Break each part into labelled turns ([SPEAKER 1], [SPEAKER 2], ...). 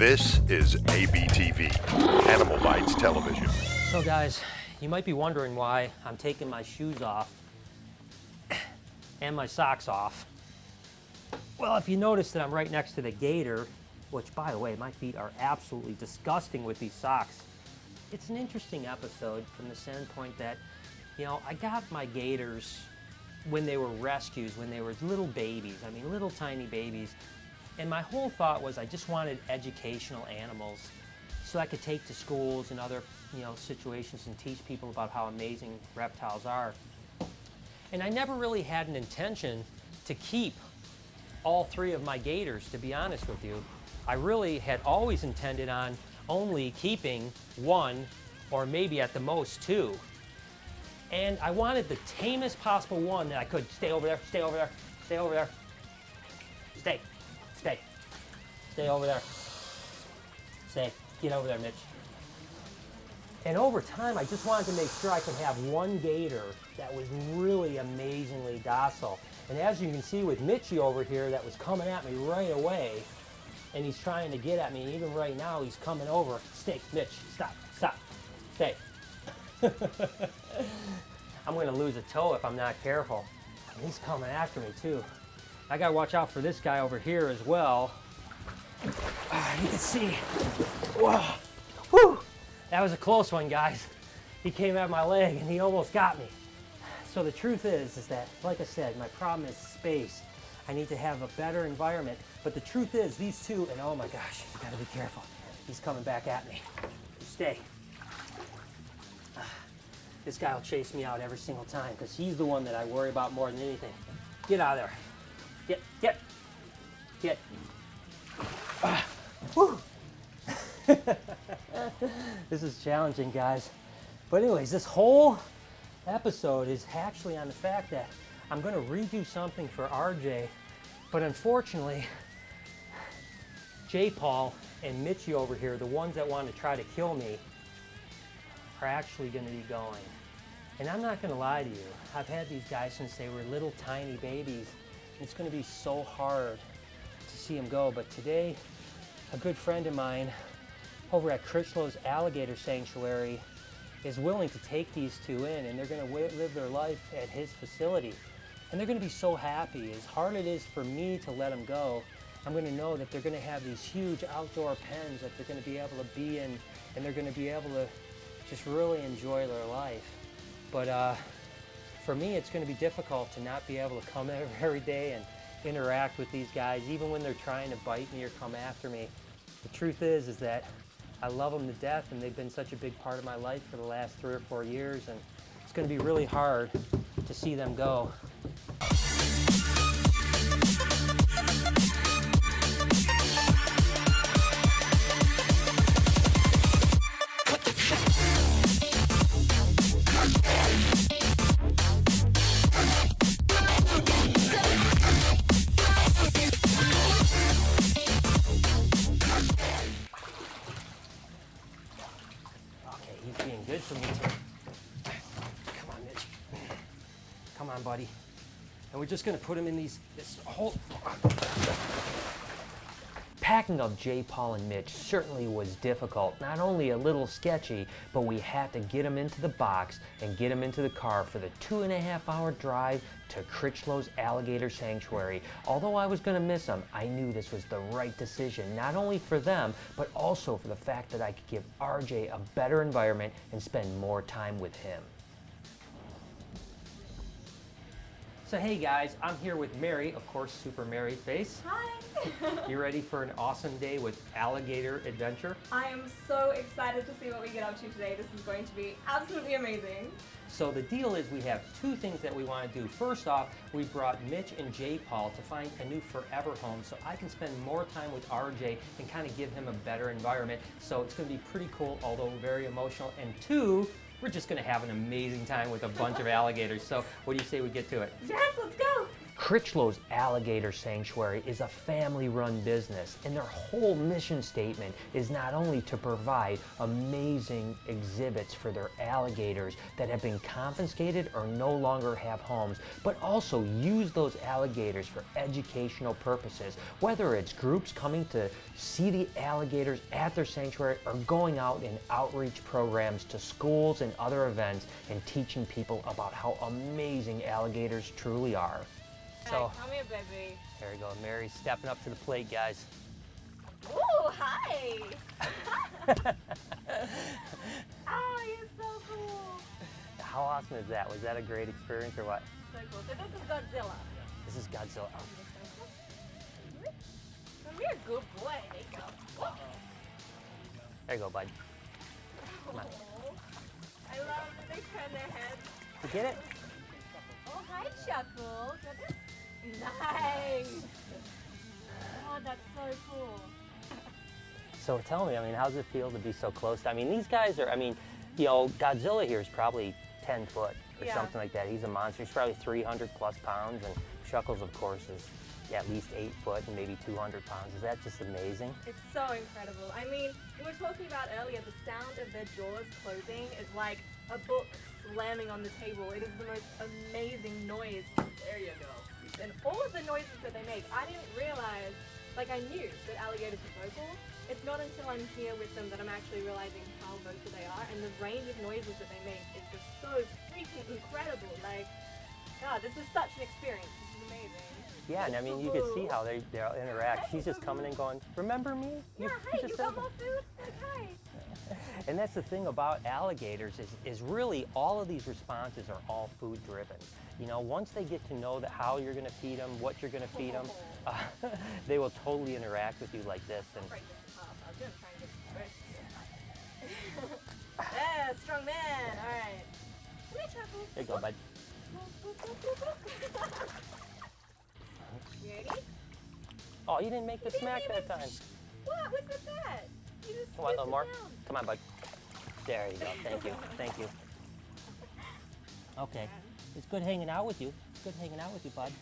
[SPEAKER 1] This is ABTV, Animal Bites Television.
[SPEAKER 2] So guys, you might be wondering why I'm taking my shoes off and my socks off. Well, if you notice that I'm right next to the gator, which by the way, my feet are absolutely disgusting with these socks. It's an interesting episode from the standpoint that, you know, I got my gators when they were rescues, when they were little babies, I mean little tiny babies. And my whole thought was I just wanted educational animals so I could take to schools and other, situations and teach people about how amazing reptiles are. And I never really had an intention to keep all three of my gators, to be honest with you. I really had always intended on only keeping one or maybe at the most two. And I wanted the tamest possible one that I could. Stay over there, stay over there, stay over there. Stay, stay, stay over there. Stay, get over there, Mitch. And over time, I just wanted to make sure I could have one gator that was really amazingly docile. And as you can see with Mitchie over here, that was coming at me right away. And he's trying to get at me. And even right now, he's coming over. Stay, Mitch, stop, stop, stay. I'm gonna lose a toe if I'm not careful. And he's coming after me too. I gotta watch out for this guy over here as well. You can see, whoa, whew. That was a close one, guys. He came at my leg and he almost got me. So the truth is that, like I said, my problem is space. I need to have a better environment. But the truth is, these two, and oh my gosh, you gotta be careful. He's coming back at me. Stay. This guy will chase me out every single time because he's the one that I worry about more than anything. Get out of there. Get. Whew. This is challenging, guys. But anyways, this whole episode is actually on the fact that I'm going to redo something for RJ, but unfortunately, J. Paul and Mitchie over here, the ones that want to try to kill me, are actually going to be going. And I'm not going to lie to you, I've had these guys since they were little tiny babies. It's going to be so hard to see them go, but today, a good friend of mine over at Critchlow's Alligator Sanctuary is willing to take these two in, and they're going to live their life at his facility. And they're going to be so happy. As hard it is for me to let them go, I'm going to know that they're going to have these huge outdoor pens that they're going to be able to be in, and they're going to be able to just really enjoy their life. But for me, it's going to be difficult to not be able to come every day and interact with these guys, even when they're trying to bite me or come after me. The truth is that I love them to death, and they've been such a big part of my life for the last 3 or 4 years, and it's going to be really hard to see them go. Come on, buddy. And we're just gonna put him in this whole... Packing up J. Paul and Mitch certainly was difficult. Not only a little sketchy, but we had to get him into the box and get him into the car for the 2.5-hour drive to Critchlow's Alligator Sanctuary. Although I was gonna miss them, I knew this was the right decision, not only for them, but also for the fact that I could give RJ a better environment and spend more time with him. So hey guys, I'm here with Mary, of course, SuperMaryFace.
[SPEAKER 3] Hi!
[SPEAKER 2] You ready for an awesome day with alligator adventure?
[SPEAKER 3] I am so excited to see what we get up to today. This is going to be absolutely amazing.
[SPEAKER 2] So the deal is we have 2 things that we want to do. First off, we brought Mitch and J. Paul to find a new forever home so I can spend more time with RJ and kind of give him a better environment. So it's going to be pretty cool, although very emotional. And 2, we're just going to have an amazing time with a bunch of alligators. So what do you say we get to it?
[SPEAKER 3] Yes, let's go!
[SPEAKER 2] Critchlow's Alligator Sanctuary is a family-run business, and their whole mission statement is not only to provide amazing exhibits for their alligators that have been confiscated or no longer have homes, but also use those alligators for educational purposes, whether it's groups coming to see the alligators at their sanctuary or going out in outreach programs to schools and other events and teaching people about how amazing alligators truly are. So,
[SPEAKER 3] come here, baby.
[SPEAKER 2] there we go. Mary's stepping up to the plate, guys.
[SPEAKER 3] Ooh, hi. Oh, you're so cool.
[SPEAKER 2] How awesome is that? Was that a great experience or what?
[SPEAKER 3] So cool. So this is Godzilla.
[SPEAKER 2] This is Godzilla.
[SPEAKER 3] Come here, good boy. There you go. Whoa.
[SPEAKER 2] There you go, bud. Come on.
[SPEAKER 3] Oh, I love that they turn their heads.
[SPEAKER 2] You get it?
[SPEAKER 3] Oh, hi, Chuckles. Nice. Oh, that's so cool.
[SPEAKER 2] So tell me, I mean, how does it feel to be so close? I mean, these guys are, I mean, you know, Godzilla here is probably 10 foot or
[SPEAKER 3] Yeah.
[SPEAKER 2] something like that. He's a monster. He's probably 300 plus pounds, and Chuckles, of course, is at least 8 foot and maybe 200 pounds. Is that just amazing?
[SPEAKER 3] It's so incredible. I mean, we were talking about earlier, the sound of their jaws closing is like a book slamming on the table. It is the most amazing noise. There you go. And all of the noises that they make, I didn't realize, like I knew that alligators are vocal. It's not until I'm here with them that I'm actually realizing how vocal they are, and the range of noises that they make is just so freaking incredible. Like, God, this is such an experience. This is amazing.
[SPEAKER 2] Yeah, and I mean, you can see how they'll interact. She's just coming and going, remember me?
[SPEAKER 3] Yeah, hey, you got more food? Okay.
[SPEAKER 2] And that's the thing about alligators is really all of these responses are all food driven. You know, once they get to know that how you're going to feed them, what you're going to feed them, they will totally interact with you like this. And
[SPEAKER 3] Break this up. I was going to try and get this first. Yeah, strong man. All right. Come here, Chuckles.
[SPEAKER 2] there you go, bud.
[SPEAKER 3] You ready?
[SPEAKER 2] Oh, you didn't make the smack that time.
[SPEAKER 3] What? What's with that? You just
[SPEAKER 2] Come on, a little more.
[SPEAKER 3] down.
[SPEAKER 2] Come on, bud. There you go. Thank you. Thank you. Okay. It's good hanging out with you. It's good hanging out with you, bud.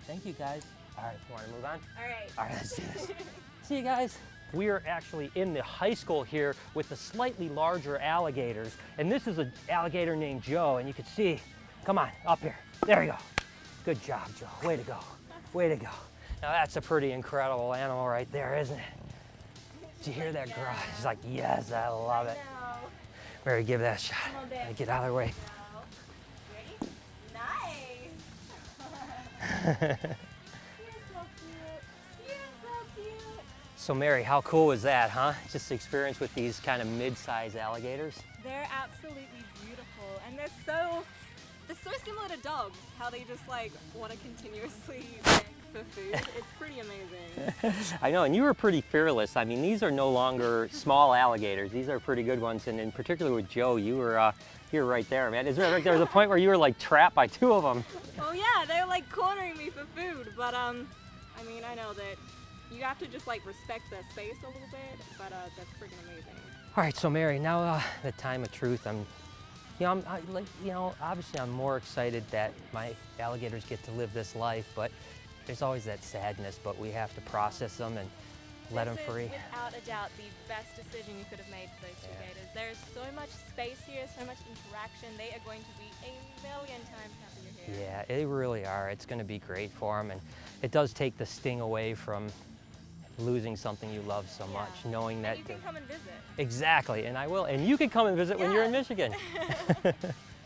[SPEAKER 2] Thank you, guys. All right, you want to move on?
[SPEAKER 3] All right.
[SPEAKER 2] All right, let's do this. See you guys. We are actually in the high school here with the slightly larger alligators. And this is an alligator named Joe, and you can see, come on, up here. There you go. Good job, Joe. Way to go. Way to go. Now that's a pretty incredible animal right there, isn't it? Did you hear that growl? She's like, yes, I love it.
[SPEAKER 3] Now.
[SPEAKER 2] Mary, give that a shot.
[SPEAKER 3] Come on, babe.
[SPEAKER 2] Get out of the way.
[SPEAKER 3] Ready? Nice. You're so cute. You're so cute.
[SPEAKER 2] So Mary, how cool was that, huh? Just the experience with these kind of mid-sized alligators.
[SPEAKER 3] They're absolutely beautiful, and they're so similar to dogs. How they just like want to continuously beg for food. It's pretty amazing.
[SPEAKER 2] I know, and you were pretty fearless. I mean, these are no longer small alligators. These are pretty good ones, and in particular with Joe, you were right there, man. There was a point where you were like trapped by 2 of them.
[SPEAKER 3] Oh yeah, they're like cornering me for food, but I mean, I know that you have to just like respect their space a little bit, but that's freaking amazing.
[SPEAKER 2] All right, so Mary, now the time of truth. Obviously I'm more excited that my alligators get to live this life, but there's always that sadness, but we have to process them and let them free.
[SPEAKER 3] This is without a doubt the best decision you could have made for those 2 gators. There's so much space here, so much interaction. They are going to be a million times happier here.
[SPEAKER 2] Yeah, they really are. It's going to be great for them, and it does take the sting away from losing something you love so much, knowing that.
[SPEAKER 3] And you can come and visit.
[SPEAKER 2] Exactly, and I will. And you can come and visit when you're in Michigan.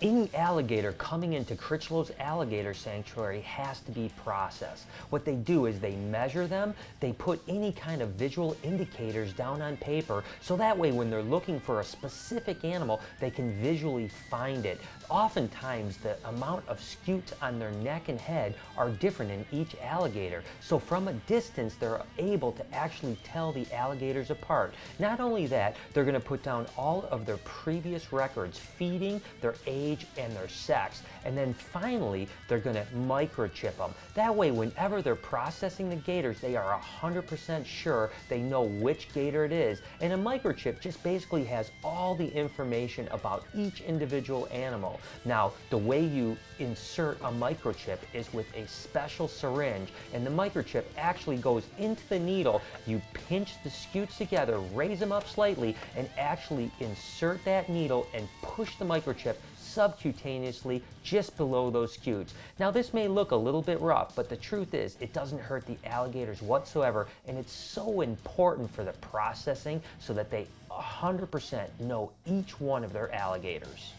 [SPEAKER 2] Any alligator coming into Critchlow's Alligator Sanctuary has to be processed. What they do is they measure them, they put any kind of visual indicators down on paper, so that way when they're looking for a specific animal, they can visually find it. Oftentimes, the amount of scutes on their neck and head are different in each alligator. So from a distance, they're able to actually tell the alligators apart. Not only that, they're going to put down all of their previous records, feeding, their age, age and their sex. And then finally, they're gonna microchip them. That way, whenever they're processing the gators, they are 100% sure they know which gator it is. And a microchip just basically has all the information about each individual animal. Now, the way you insert a microchip is with a special syringe, and the microchip actually goes into the needle. You pinch the scutes together, raise them up slightly, and actually insert that needle and push the microchip subcutaneously just below those scutes. Now, this may look a little bit rough, but the truth is it doesn't hurt the alligators whatsoever, and it's so important for the processing so that they 100% know each one of their alligators.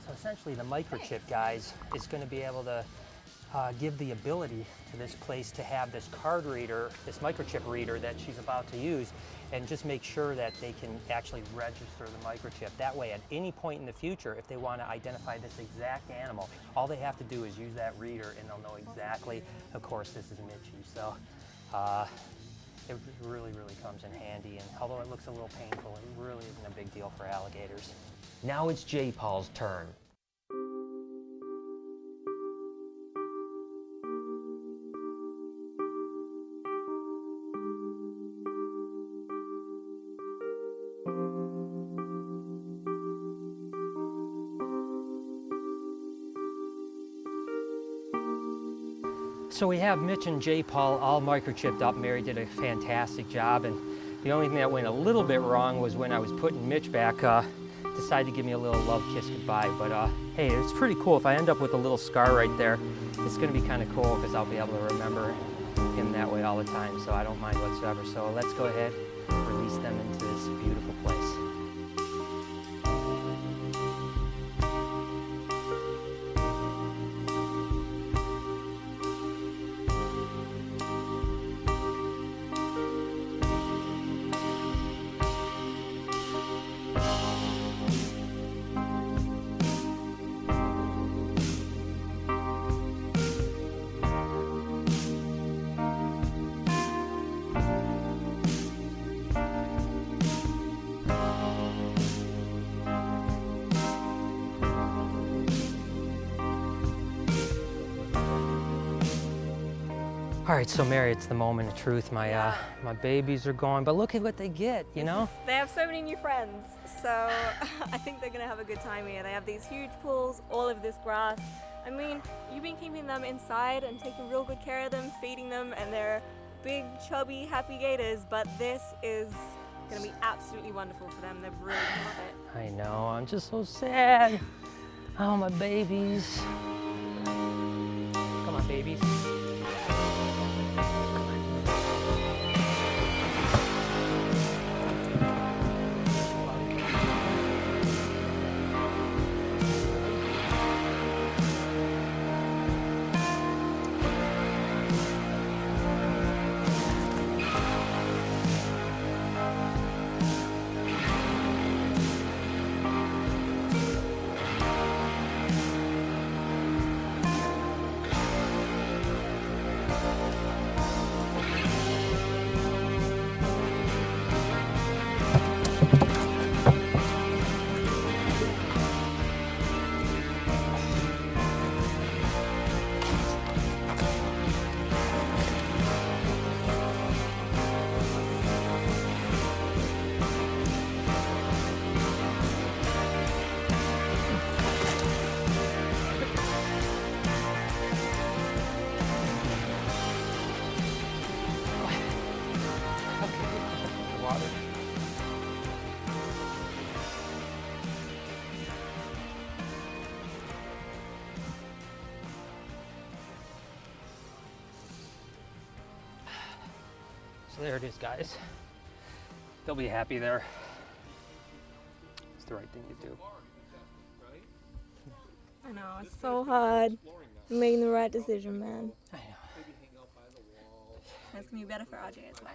[SPEAKER 2] So essentially the microchip, guys, is going to be able to give the ability to this place to have this card reader, this microchip reader that she's about to use, and just make sure that they can actually register the microchip. That way, at any point in the future, if they want to identify this exact animal, all they have to do is use that reader and they'll know exactly. Of course, this is Mitchie, so it really, really comes in handy. And although it looks a little painful, it really isn't a big deal for alligators. Now it's J. Paul's turn. So we have Mitch and J. Paul all microchipped up. Mary did a fantastic job, and the only thing that went a little bit wrong was when I was putting Mitch back, decided to give me a little love kiss goodbye. But hey, it's pretty cool. If I end up with a little scar right there, it's gonna be kind of cool because I'll be able to remember him that way all the time, so I don't mind whatsoever. So let's go ahead and release them into this beautiful place. All right, so Mary, it's the moment of truth. My my babies are gone, but look at what they get, you know?
[SPEAKER 3] They have so many new friends, so I think they're gonna have a good time here. They have these huge pools, all of this grass. I mean, you've been keeping them inside and taking real good care of them, feeding them, and they're big, chubby, happy gators, but this is gonna be absolutely wonderful for them. They're really gonna love it.
[SPEAKER 2] I know, I'm just so sad. Oh, my babies. Come on, babies. So there it is, guys. They'll be happy there. It's the right thing to do.
[SPEAKER 3] I know, it's so hard. You're making the right decision, man.
[SPEAKER 2] I know.
[SPEAKER 3] It's gonna be better for RJ as well.